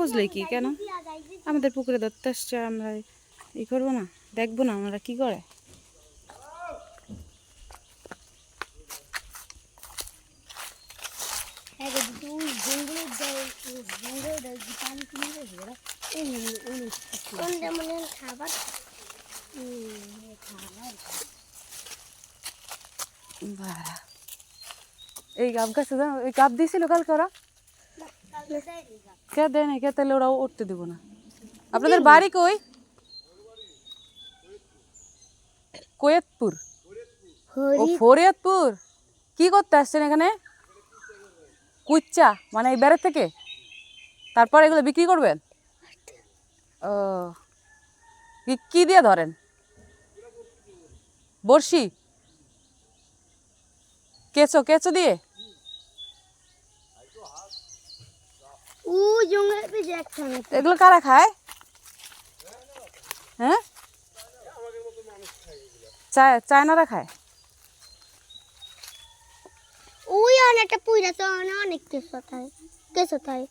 বুঝলে কি কেন আমাদের পুকুরে ধরতে আসছে, আমরা ই করবো না, দেখবো না আমরা কি করে? এই গাব গাছে এই গাব দিয়েছিল কালকে ওরা, কে দেয় না কে, তাহলে ওরা উঠতে দেবো না। আপনাদের বাড়ি কই? কোয়েতপুর। ও ফরিয়াদপুর। কি করতে আসছেন এখানে? কুচ্চা মানে এই বেড়ের থেকে, তারপর এগুলো বিক্রি করবেন? ও কি দিয়ে ধরেন? বড়শি, কেঁচো কেঁচো দিয়ে? এগুলো কারা খায়? হ্যাঁ, চায়নারা খায়। ওই অনেকটা পুইরা তো অনেক কিছু থাকে, কিছু থাকে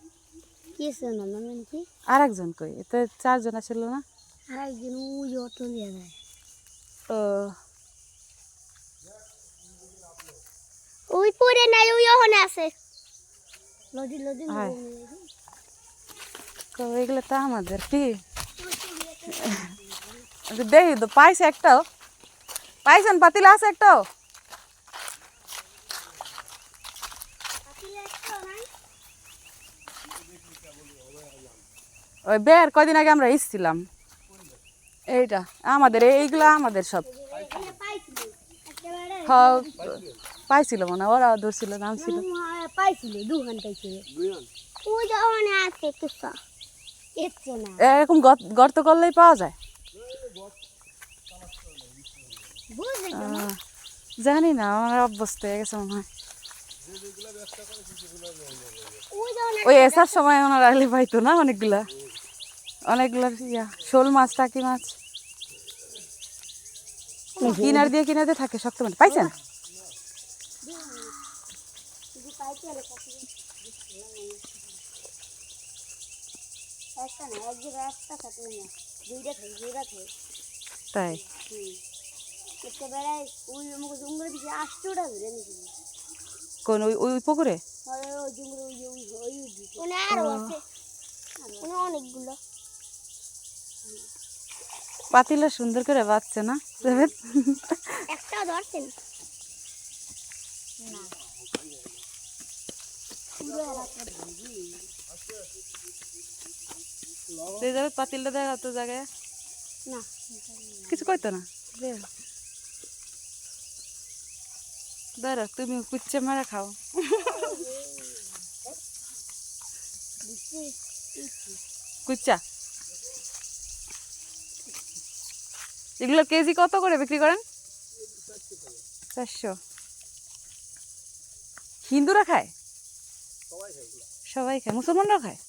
কিছু না মানে কি। আর একজন কই? এতে চারজন ছিল না? আর একজন ওই অটো নিয়ে যায়। ও ওই পরে নাই, ওই ওখানে আছে। লদি লদি তো এগুলো তো আমাদের কি দেখি তো। পাইছে একটাও? পাইছেন? পাতিল আছে একটাও? ওই বের কয়দিন আগে আমরা এসেছিলাম, এইটা আমাদের, এইগুলা আমাদের সব। হ্যাঁ পাইছিল মনে, ওরা ধরছিল, নাম ছিল। পাইছিল দুহান পাইছিল। ওই ওখানে আছে কিছু এত না, এরকম গর্ত করলেই পাওয়া যায়। জানি না, আমার অভ্যস্ত হয়ে গেছে মনে হয়। ওই এসার সময় ওনারা আইলে পাইতো না অনেকগুলা, অনেকগুলা শোল মাছ, টাকি মাছ কিনার দিয়ে থাকে শক্ত মানে। পাইছেন? তাই কোন ওই পুকুরে? অনেকগুলো পাতিলা সুন্দর করে বাঁচছে না? একটা ধরছেন পাতিলটা দেখা তো জায়গায় না, কিছু কইতো না। দাঁড়া, তুমি কুচ্চা মারা খাও। কুচ্চা এগুলো কেজি কত করে বিক্রি করেন? 400। হিন্দুরা খায়? সবাই খায়, মুসলমানরাও খায়?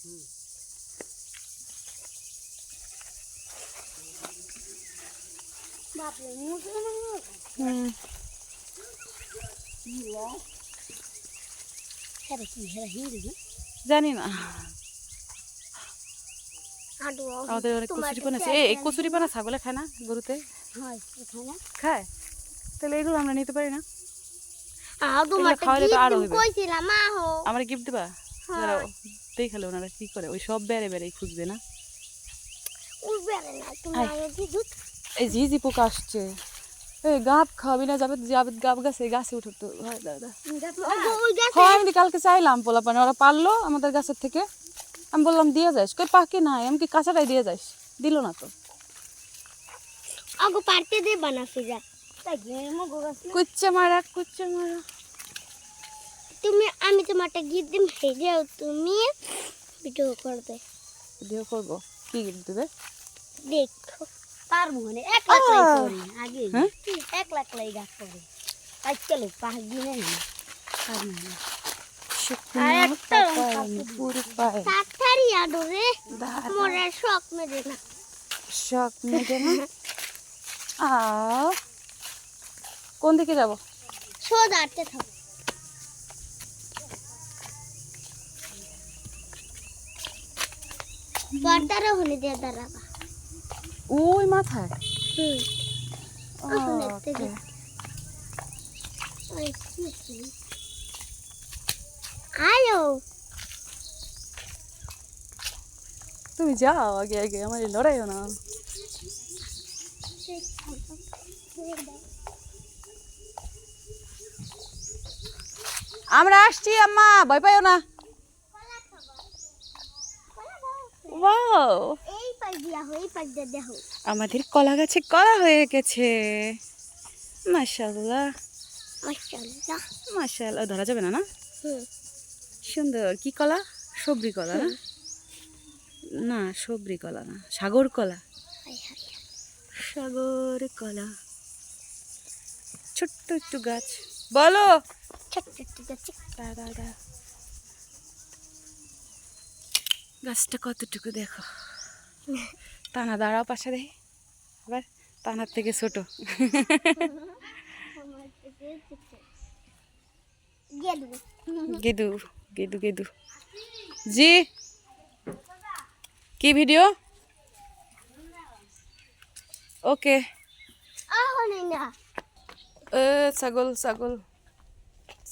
জানি না, আমাদের অনেক কচুরিপানা আছে। এই কচুরিপানা ছাগলে খায় না, গরুতে খায়? তাহলে এগুলো আমরা নিতে পারি না? খাওয়ালে তো আরো হবে। আমার গিফট দিবা? দেখালে ওনারা কি করে, ওই সব বেড়ে বেড়ে খুঁজবে না। এই ঝিঝি পোকা আসছে। এই গাব খাওয়াবি না? যাবে যাবে গাব গাছে, গাছে উঠতো। আমি কালকে চাইলাম পোলাপানে, ওরা পারলো আমাদের গাছের থেকে। আমি বললাম দিয়ে যাস, কই পাকে নাই, আমি কি কাঁচাটাই দিয়ে যাস, দিল না তো। কুচ্চা মারা, কুচ্চা মারা। তুমি আমি তোমারটা গিফট দিম, হেজাও তুমি ভিডিও করবে। ভিডিও করব? কি গিফট দেবে? দেখো তার মনে 1 লাখ লাই করি আগে, 1 লাখ লাই গাছ করে আজ চলো 5 দিনে না আর না একটা পুরো পায় সাতটারি আডরে মোরে শক মেরে না, শক মেরে না। কোন দিকে যাব? সোজা আটতে থাকো। পর্দারও হলে দিয়ে দাঁড়াবা ওই মাথায় ওখানে ওকে আয়ো তুমি যাও আগে আগে, আমার এই লড়াইও না। আমরা আসছি আম্মা, ভয় পাইও না। ওয়াও, এই পাশ দিয়া এই পাশ দিয়ে দেখো আমাদের কলা গাছে কলা হয়ে গেছে। মাশাআল্লাহ মাশাআল্লাহ মাশাআল্লাহ, ধরা যাবে না না? সুন্দর। কি কলা? সবরি কলা না? না সবরি কলা না, সাগর কলা। সাগর কলা, ছোট্ট একটু গাছ। বলো। ছোট্ট ছোট্ট গাছ দাদা, গাছটা কতটুকু দেখো। টানা দাঁড়াও পাশে দেখি, আবার টানার থেকে ছোট। গেদু গেদু গেদু। জি, কি ভিডিও? ওকে। ছাগল ছাগল,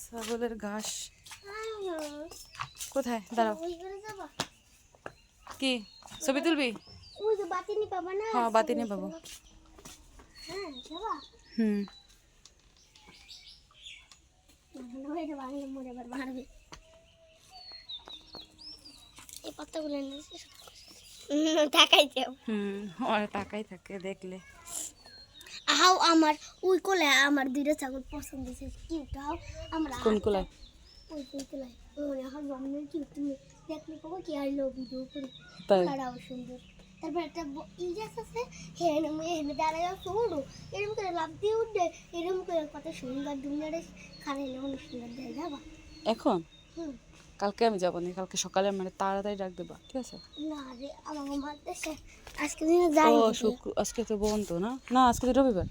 ছাগলের ঘাস কোথায়? দাঁড়াও। কি ছবি তুলবি? হ্যাঁ বাতি নিয়ে পাবো। হুম, টাকাই থাকে দেখলে। আহাও আমার ওই কোলে আমার দুইটা ছাগল পছন্দ হয়েছে কিউট। হাও আমরা কোন কোলায়? ওই কোলায় ওই এখন জন্মের কিউট। তুমি দেখলে কবে কি আইলো ভিডিও করে তাই তারাও সুন্দর। তারপর একটা ইজাস আছে হেনে হেনে দাঁড়ায় ছোড়ো এরকম করে লাভ দিয়ে উঠবে এরকম করে কত সুন্দর দুনিয়ারে খারাইলে অনেক সুন্দর দেয় যাবা এখন? কালকে আমি যাবো না, কালকে সকালে মানে তাড়াতাড়ি ডাক দেবা, ঠিক আছে? না রে আমার মারতেছে আজকে দিনে যাই। ও শুক্র, আজকে তো বন্ধ না? না আজকে তো রবিবার।